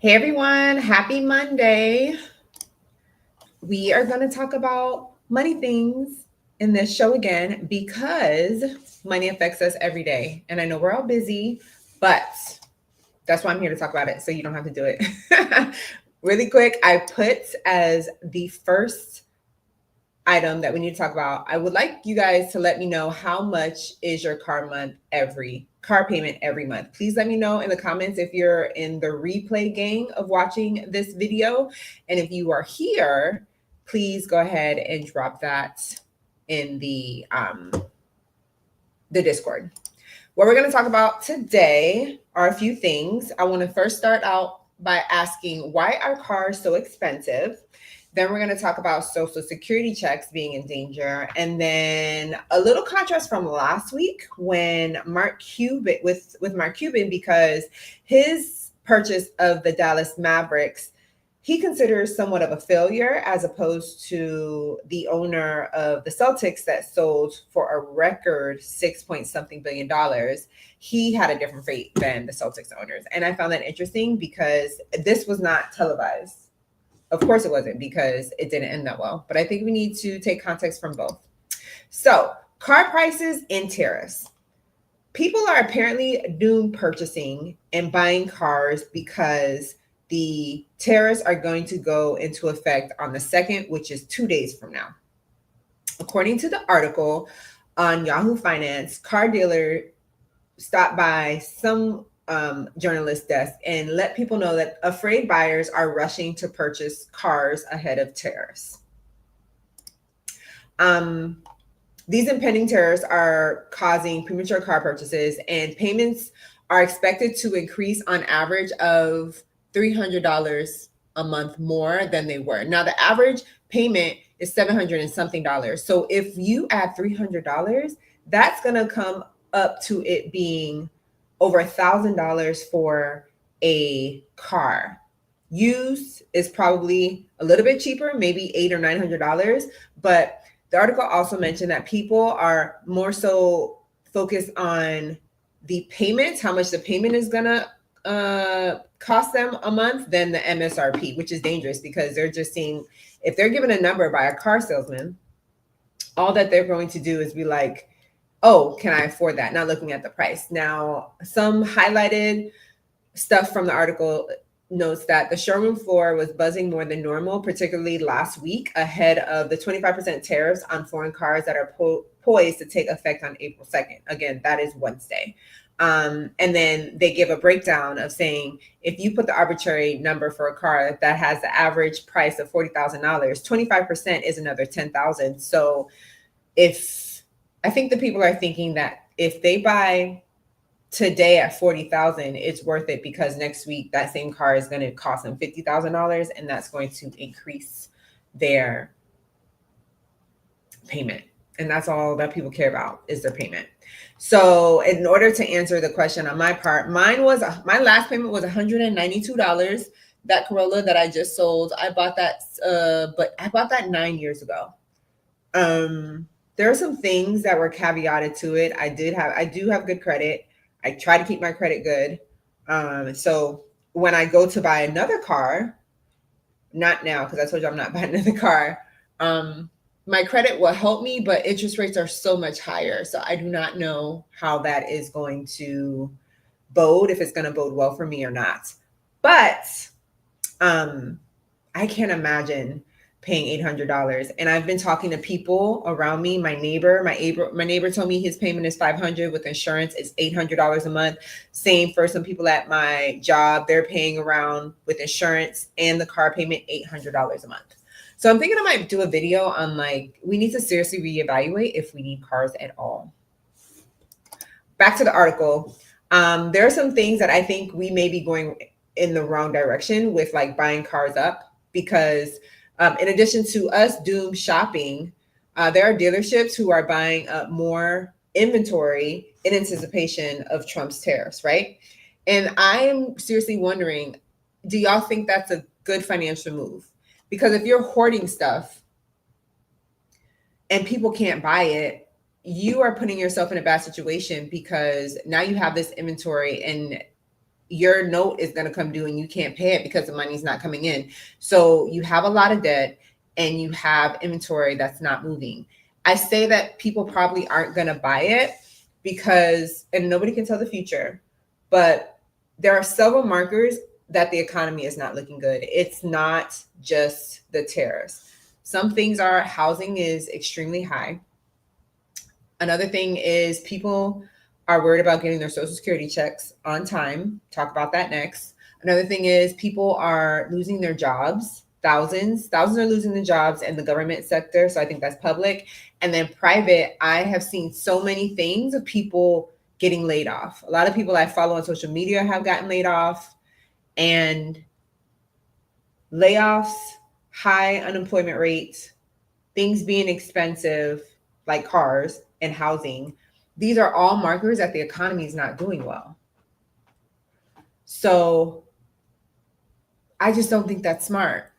Hey everyone, happy Monday. We are going to talk about money things in this show again because money affects us every day. And I know we're all busy, but that's why I'm here to talk about it so you don't have to do it. Really quick, I put as the first item that we need to talk about. I would like you guys to let me know how much is your car payment every month. Please let me know in the comments if you're in the replay gang of watching this video. And if you are here, please go ahead and drop that in the Discord. What we're going to talk about today are a few things. I want to first start out by asking, why are cars so expensive? Then we're going to talk about social security checks being in danger. And then a little contrast from last week when Mark Cuban, with Mark Cuban, because his purchase of the Dallas Mavericks, he considers somewhat of a failure as opposed to the owner of the Celtics that sold for a record 6 point something billion dollars. He had a different fate than the Celtics owners. And I found that interesting because this was not televised. Of course it wasn't, because it didn't end that well. But I think we need to take context from both. So, car prices and tariffs. People are apparently doom purchasing and buying cars because the tariffs are going to go into effect on the 2nd, which is 2 days from now. According to the article on Yahoo Finance, car dealer stopped by some journalist desk and let people know that afraid buyers are rushing to purchase cars ahead of tariffs. These impending tariffs are causing premature car purchases, and payments are expected to increase on average of $300 a month more than they were. Now, the average payment is $700 and something dollars. So if you add $300, that's going to come up to it being over $1,000 for a car. Used is probably a little bit cheaper, maybe $800 or $900, but the article also mentioned that people are more so focused on the payments, how much the payment is gonna cost them a month, than the MSRP, which is dangerous because they're just seeing, if they're given a number by a car salesman, all that they're going to do is be like, oh, can I afford that? Not looking at the price. Now, some highlighted stuff from the article notes that the showroom floor was buzzing more than normal, particularly last week, ahead of the 25% tariffs on foreign cars that are poised to take effect on April 2nd. Again, that is Wednesday. And then they give a breakdown of saying, if you put the arbitrary number for a car that has the average price of $40,000, 25% is another $10,000. So I think the people are thinking that if they buy today at $40,000, it's worth it because next week that same car is going to cost them $50,000, and that's going to increase their payment. And that's all that people care about, is their payment. So in order to answer the question on my part, my last payment was $192. That Corolla that I just sold, I bought that, but I bought that 9 years ago. There are some things that were caveated to it. I do have good credit. I try to keep my credit good. So when I go to buy another car, not now, because I told you I'm not buying another car, my credit will help me, but interest rates are so much higher. So I do not know how that is going to bode, if it's going to bode well for me or not. But I can't imagine paying $800. And I've been talking to people around me. My neighbor told me his payment is $500 with insurance. It's $800 a month. Same for some people at my job. They're paying around, with insurance and the car payment, $800 a month. So I'm thinking I might do a video on, like, we need to seriously reevaluate if we need cars at all. Back to the article. There are some things that I think we may be going in the wrong direction with, like, buying cars up, because in addition to us doom shopping, there are dealerships who are buying up more inventory in anticipation of Trump's tariffs, right? And I'm seriously wondering, do y'all think that's a good financial move? Because if you're hoarding stuff and people can't buy it, you are putting yourself in a bad situation, because now you have this inventory and your note is going to come due and you can't pay it because the money's not coming in. So you have a lot of debt and you have inventory that's not moving. I say that people probably aren't going to buy it because, and nobody can tell the future, but there are several markers that the economy is not looking good. It's not just the tariffs. Some things are housing is extremely high. Another thing is people are worried about getting their Social Security checks on time. Talk about that next. Another thing is people are losing their jobs. Thousands are losing the jobs in the government sector. So I think that's public. And then private, I have seen so many things of people getting laid off. A lot of people I follow on social media have gotten laid off, and layoffs, high unemployment rates, things being expensive like cars and housing. These are all markers that the economy is not doing well. So I just don't think that's smart.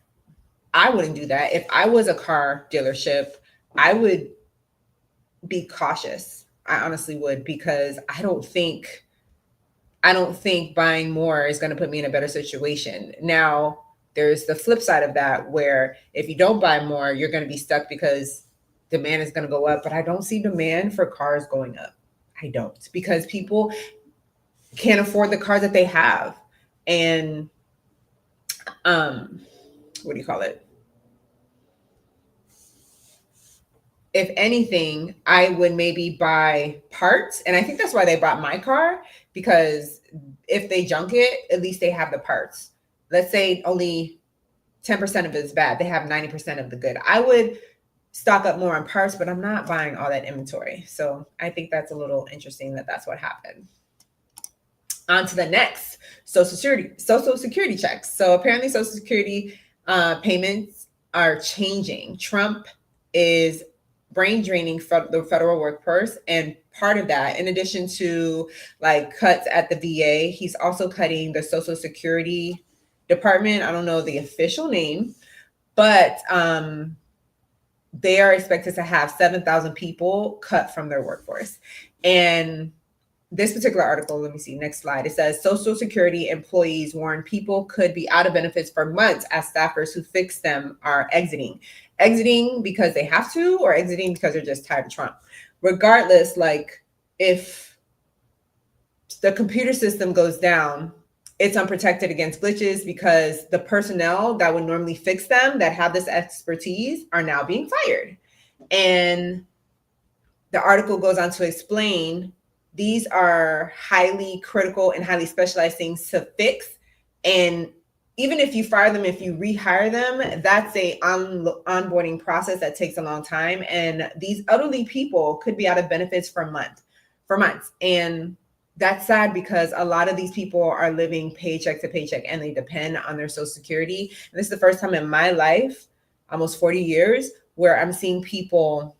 I wouldn't do that. If I was a car dealership, I would be cautious. I honestly would, because I don't think buying more is going to put me in a better situation. Now, there's the flip side of that, where if you don't buy more, you're going to be stuck because demand is going to go up. But I don't see demand for cars going up. I don't, because people can't afford the cars that they have. And what do you call it? If anything, I would maybe buy parts. And I think that's why they bought my car, because if they junk it, at least they have the parts. Let's say only 10% of it is bad. They have 90% of the good. I would stock up more on parts, but I'm not buying all that inventory. So I think that's a little interesting that that's what happened. On to the next, Social Security checks. So apparently Social Security payments are changing. Trump is brain draining the federal workforce, and part of that, in addition to like cuts at the VA, he's also cutting the Social Security department. I don't know the official name, but they are expected to have 7,000 people cut from their workforce. And this particular article, let me see, next slide. It says Social Security employees warn people could be out of benefits for months as staffers who fix them are exiting. Exiting because they have to, or exiting because they're just tired of Trump. Regardless, like if the computer system goes down, it's unprotected against glitches, because the personnel that would normally fix them, that have this expertise, are now being fired. And the article goes on to explain these are highly critical and highly specialized things to fix. And even if you fire them, if you rehire them, that's a onboarding process that takes a long time. And these elderly people could be out of benefits for months. And that's sad, because a lot of these people are living paycheck to paycheck and they depend on their Social Security. And this is the first time in my life, almost 40 years, where I'm seeing people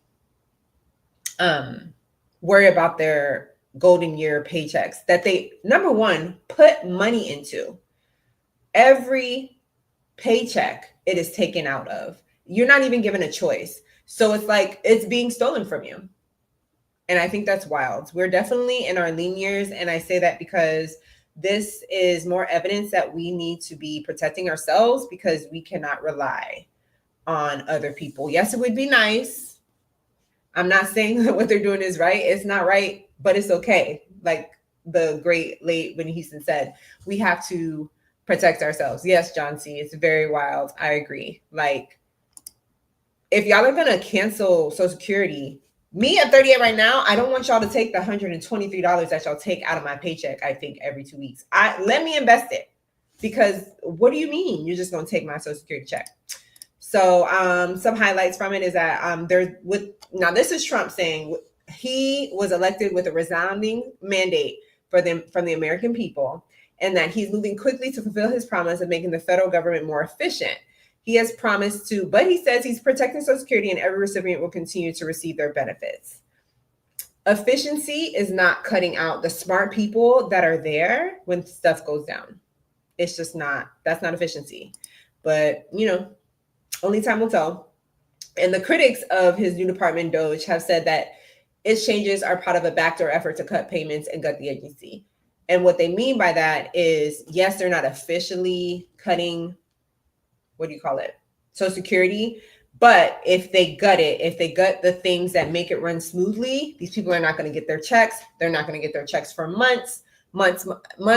worry about their golden year paychecks that they, number one, put money into. Every paycheck it is taken out of. You're not even given a choice. So it's like it's being stolen from you. And I think that's wild. We're definitely in our lean years. And I say that because this is more evidence that we need to be protecting ourselves, because we cannot rely on other people. Yes, it would be nice. I'm not saying that what they're doing is right. It's not right, but it's okay. Like the great late Whitney Houston said, we have to protect ourselves. Yes, John C., it's very wild. I agree. Like, if y'all are going to cancel Social Security, me at 38 right now, I don't want y'all to take the $123 that y'all take out of my paycheck, I think, every 2 weeks. Let me invest it, because what do you mean you're just going to take my Social Security check? So some highlights from it is that now this is Trump saying he was elected with a resounding mandate from the American people, and that he's moving quickly to fulfill his promise of making the federal government more efficient. He has promised to, but he says he's protecting Social Security, and every recipient will continue to receive their benefits. Efficiency is not cutting out the smart people that are there when stuff goes down. It's just not, that's not efficiency. But, only time will tell. And the critics of his new department, DOGE, have said that its changes are part of a backdoor effort to cut payments and gut the agency. And what they mean by that is, yes, they're not officially cutting, what do you call it? Social Security. But if they gut it, if they gut the things that make it run smoothly, these people are not going to get their checks. They're not going to get their checks for months. Month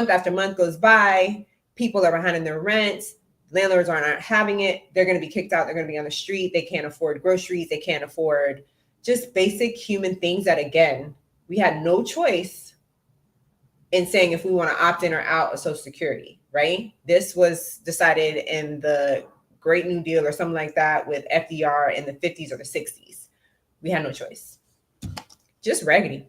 after month goes by. People are behind in their rents. Landlords are not having it. They're going to be kicked out. They're going to be on the street. They can't afford groceries. They can't afford just basic human things that, again, we had no choice in saying if we want to opt in or out of Social Security, right? This was decided in the Great New Deal or something like that with FDR in the 50s or the 60s. We had no choice. Just raggedy.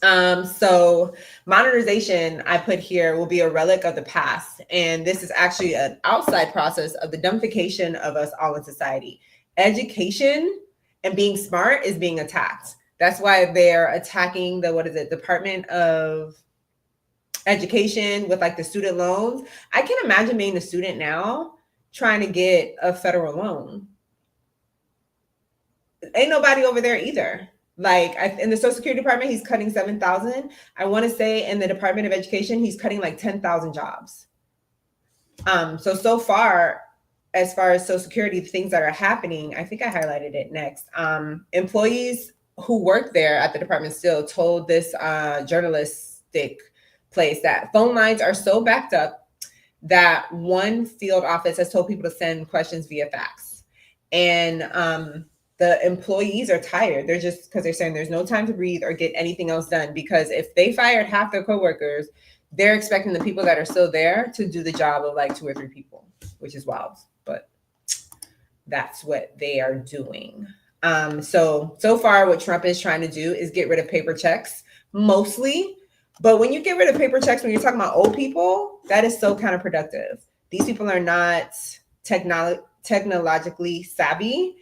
So modernization, I put here, will be a relic of the past. And this is actually an outside process of the dumbification of us all in society. Education and being smart is being attacked. That's why they're attacking the, Department of Education with like the student loans. I can imagine being a student now trying to get a federal loan. Ain't nobody over there either. Like in the Social Security Department, he's cutting 7,000. I want to say in the Department of Education, he's cutting like 10,000 jobs. So far, as far as Social Security, the things that are happening, I think I highlighted it next. Employees who work there at the department still told this journalistic place that phone lines are so backed up that one field office has told people to send questions via fax. And the employees are tired. They're just, because they're saying there's no time to breathe or get anything else done. Because if they fired half their coworkers, they're expecting the people that are still there to do the job of like 2 or 3 people, which is wild. But that's what they are doing. So far, what Trump is trying to do is get rid of paper checks, mostly. But when you get rid of paper checks, when you're talking about old people, that is so counterproductive. These people are not technologically savvy.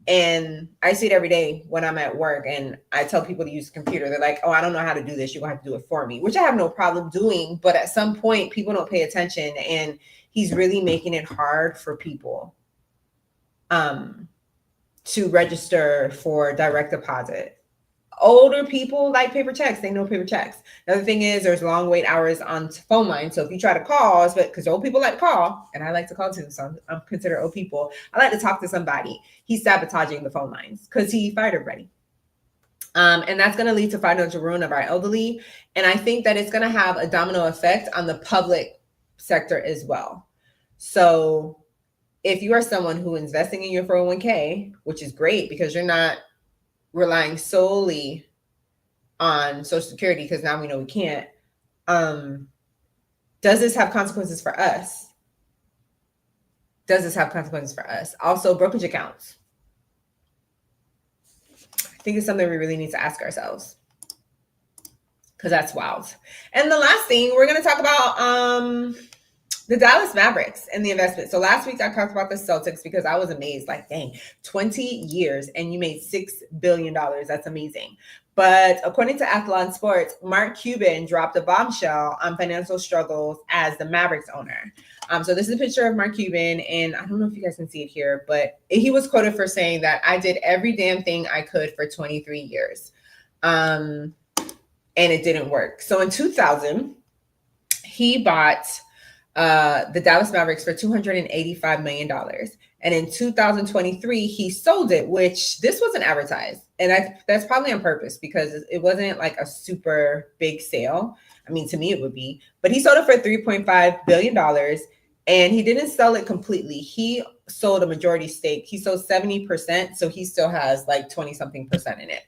And I see it every day when I'm at work and I tell people to use a computer. They're like, oh, I don't know how to do this. You're going to have to do it for me, which I have no problem doing. But at some point, people don't pay attention. And he's really making it hard for people to register for direct deposit. Older people like paper checks. They know paper checks. Another thing is there's long wait hours on phone lines. So if you try to call, because old people like to call, and I like to call too, so I'm considered old people. I like to talk to somebody. He's sabotaging the phone lines because he fired everybody. And that's going to lead to financial ruin of our elderly. And I think that it's going to have a domino effect on the public sector as well. So if you are someone who is investing in your 401k, which is great because you're not relying solely on Social Security, because now we know we can't. Does this have consequences for us? Also, brokerage accounts. I think it's something we really need to ask ourselves, because that's wild. And the last thing we're going to talk about, the Dallas Mavericks and the investment. So last week I talked about the Celtics because I was amazed. Like, dang, 20 years and you made $6 billion. That's amazing. But according to Athlon Sports, Mark Cuban dropped a bombshell on financial struggles as the Mavericks owner. So this is a picture of Mark Cuban, and I don't know if you guys can see it here, but he was quoted for saying that I did every damn thing I could for 23 years. And it didn't work. So in 2000, he bought the Dallas Mavericks for $285 million. And in 2023, he sold it, which this wasn't advertised. And that's probably on purpose because it wasn't like a super big sale. I mean, to me, it would be. But he sold it for $3.5 billion. And he didn't sell it completely. He sold a majority stake. He sold 70%. So he still has like 20-something percent in it.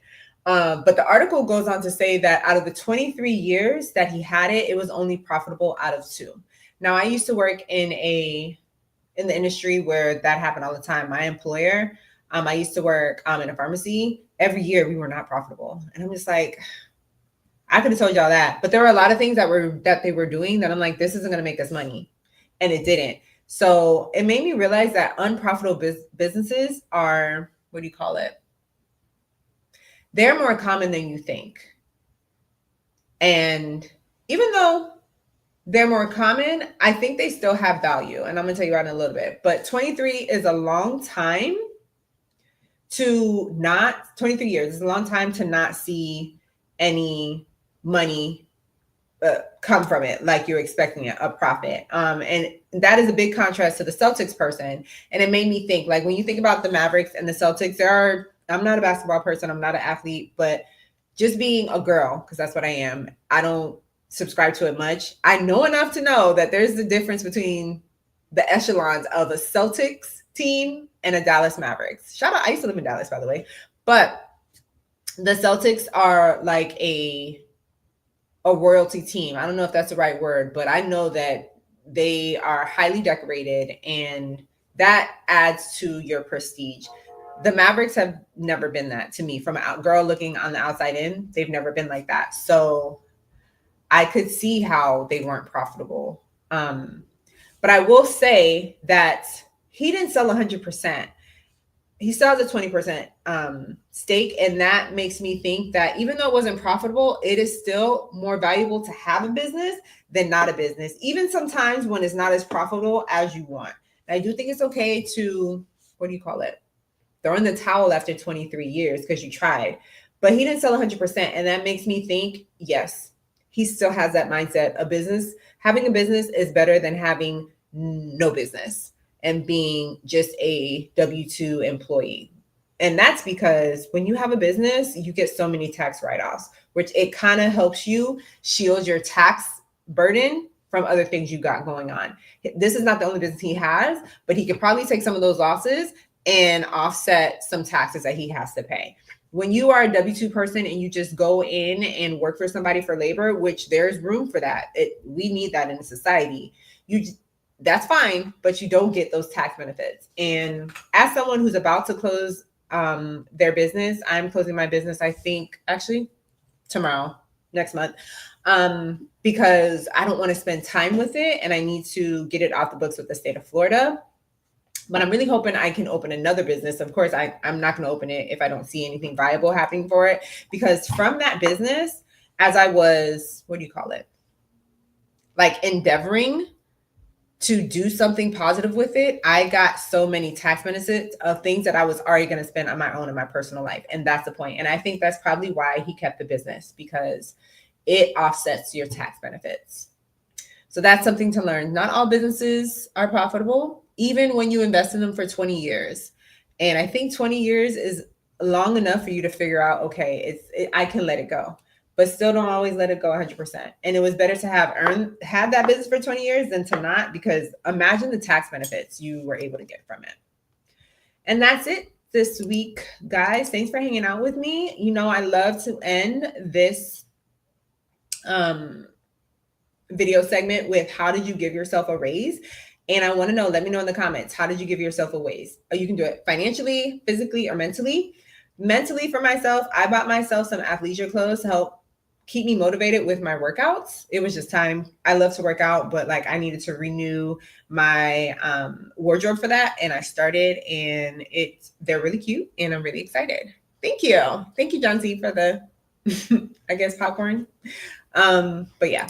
But the article goes on to say that out of the 23 years that he had it, it was only profitable out of 2. Now, I used to work in the industry where that happened all the time. My employer, I used to work in a pharmacy. Every year we were not profitable. And I'm just like, I could have told y'all that. But there were a lot of things that they were doing that I'm like, this isn't going to make us money. And it didn't. So it made me realize that unprofitable businesses are, what do you call it? They're more common than you think. And even though they're more common, I think they still have value. And I'm going to tell you about it in a little bit. But 23 is a long time 23 years is a long time to not see any money come from it like you're expecting a profit. And that is a big contrast to the Celtics person. And it made me think, like, when you think about the Mavericks and the Celtics, I'm not a basketball person, I'm not an athlete, but just being a girl, because that's what I am, I don't subscribe to it much. I know enough to know that there's the difference between the echelons of a Celtics team and a Dallas Mavericks. Shout out, I used to live in Dallas, by the way. But the Celtics are like a royalty team. I don't know if that's the right word, but I know that they are highly decorated and that adds to your prestige. The Mavericks have never been that to me. From a girl looking on the outside in, they've never been like that. So I could see how they weren't profitable. But I will say that he didn't sell 100%. He still has a 20% stake. And that makes me think that even though it wasn't profitable, it is still more valuable to have a business than not a business, even sometimes when it's not as profitable as you want. And I do think it's okay to, what do you call it? Throw in the towel after 23 years because you tried. But he didn't sell 100%. And that makes me think, yes, he still has that mindset. Having a business is better than having no business and being just a W-2 employee. And that's because when you have a business, you get so many tax write-offs, which it kind of helps you shield your tax burden from other things you got going on. This is not the only business he has, but he could probably take some of those losses and offset some taxes that he has to pay. When you are a W-2 person and you just go in and work for somebody for labor, which there's room for that. We need that in society. That's fine, but you don't get those tax benefits. And as someone who's about to close their business, I'm closing my business, I think, actually tomorrow, next month, because I don't want to spend time with it and I need to get it off the books with the state of Florida. But I'm really hoping I can open another business. Of course, I'm not going to open it if I don't see anything viable happening for it, because from that business, as I was, what do you call it? Like endeavoring to do something positive with it, I got so many tax benefits of things that I was already going to spend on my own in my personal life. And that's the point. And I think that's probably why he kept the business, because it offsets your tax benefits. So that's something to learn. Not all businesses are profitable, even when you invest in them for 20 years. And I think 20 years is long enough for you to figure out, okay, I can let it go, but still don't always let it go 100%. And it was better to have that business for 20 years than to not, because imagine the tax benefits you were able to get from it. And that's it this week, guys. Thanks for hanging out with me. You know, I love to end this video segment with, how did you give yourself a raise? And I want to know, let me know in the comments, how did you give yourself a raise? You can do it financially, physically, or mentally. Mentally, for myself, I bought myself some athleisure clothes to help keep me motivated with my workouts. It was just time. I love to work out, but like I needed to renew my wardrobe for that. And I started, and they're really cute and I'm really excited. Thank you. Thank you, John C, for the, I guess, popcorn. But yeah.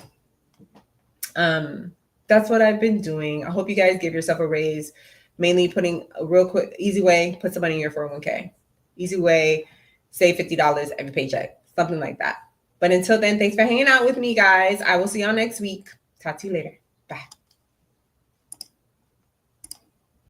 That's what I've been doing. I hope you guys give yourself a raise, mainly putting a real quick, easy way, put some money in your 401k. Easy way, save $50 every paycheck, something like that. But until then, thanks for hanging out with me, guys. I will see y'all next week. Talk to you later. Bye.